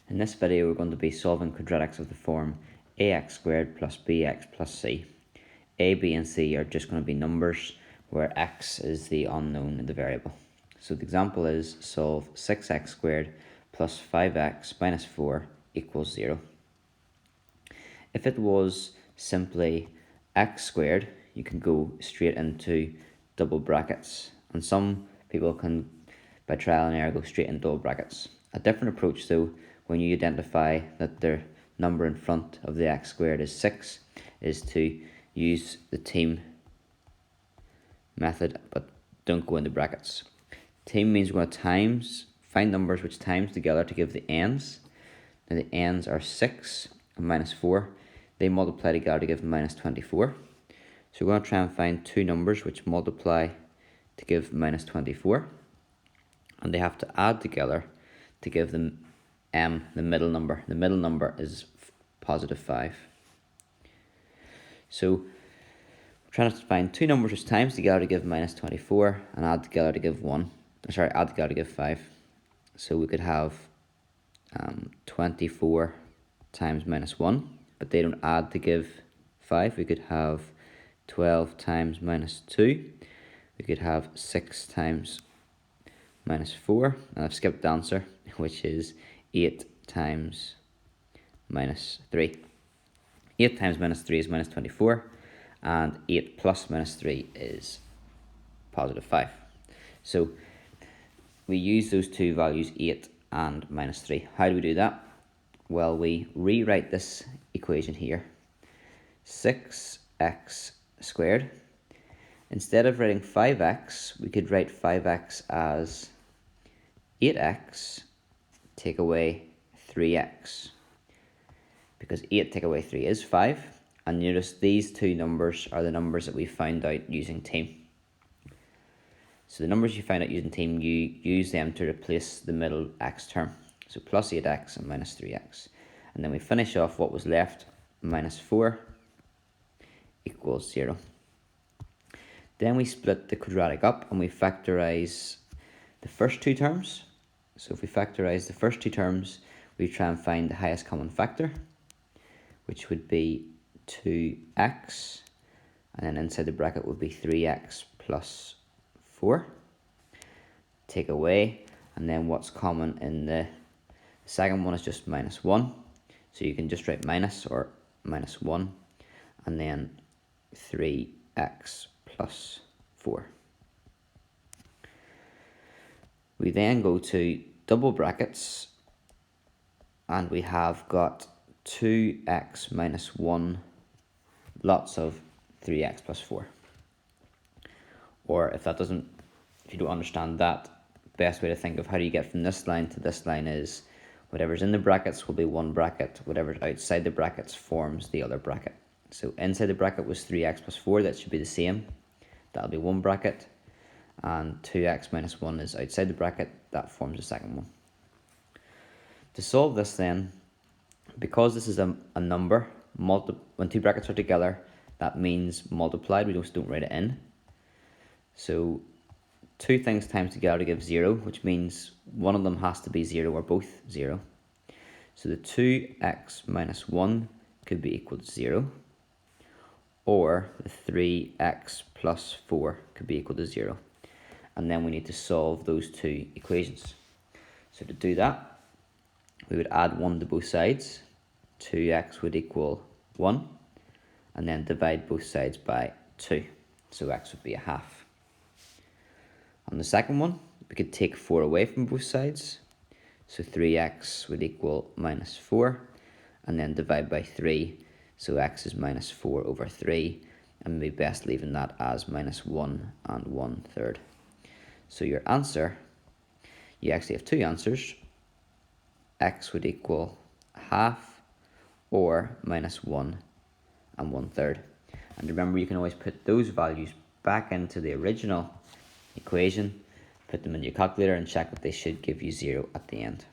In this video, we're going to be solving quadratics of the form ax² plus bx plus c. A, b, and c are just going to be numbers where x is the unknown in the variable. So the example is solve 6x² plus 5x minus 4 equals 0. If it was simply x squared, you can go straight into double brackets. And some people can, by trial and error, go straight into double brackets. A different approach though, when you identify that the number in front of the x squared is 6, is to use the team method, but don't go into brackets. Team means we're going to find numbers which times together to give the ends. Now the ends are 6 and minus 4. They multiply together to give minus 24. So we're going to try and find two numbers which multiply to give minus 24. And they have to add together to give them the middle number. The middle number is positive 5. So we're trying to find two numbers which times together to give minus 24 and add together to give 5. So we could have 24 times minus 1, but they don't add to give 5. We could have 12 times minus 2. We could have 6 times minus 4. And I've skipped the answer, which is 8 times minus 3. 8 times minus 3 is minus 24. And 8 plus minus 3 is positive 5. So we use those two values, 8 and minus 3. How do we do that? Well, we rewrite this equation here. 6x squared. Instead of writing 5x, we could write 5x as 8x take away 3x. Because 8 take away 3 is 5. And notice these two numbers are the numbers that we found out using team. So the numbers you find out using team, you use them to replace the middle x term. So plus 8x and minus 3x. And then we finish off what was left, minus 4 equals 0. Then we split the quadratic up and we factorize the first two terms. So if we factorize the first two terms, we try and find the highest common factor, which would be 2x, and then inside the bracket would be 3x plus 4. Take away, and then what's common in the second one is just minus 1. So you can just write minus or minus 1, and then 3x plus 4. We then go to double brackets, and we have got 2x minus 1 lots of 3x plus 4. Or if you don't understand that, best way to think of how do you get from this line to this line is whatever's in the brackets will be one bracket, whatever's outside the brackets forms the other bracket. So inside the bracket was 3x plus 4, that should be the same. That'll be one bracket. And 2x minus 1 is outside the bracket, that forms the second one. To solve this then, because this is a number, when two brackets are together, that means multiplied, we just don't write it in. So two things times together to give 0, which means one of them has to be 0 or both 0. So the 2x minus 1 could be equal to 0, or the 3x plus 4 could be equal to 0. And then we need to solve those two equations. So to do that, we would add 1 to both sides. 2x would equal 1, and then divide both sides by 2. So x would be a half. On the second one, we could take 4 away from both sides. So 3x would equal minus 4, and then divide by 3. So x is minus 4 over 3, and we'd be best leaving that as minus 1 and 1/3. So your answer, you actually have two answers. X would equal half or minus 1 and 1/3. And remember, you can always put those values back into the original equation, put them in your calculator and check that they should give you 0 at the end.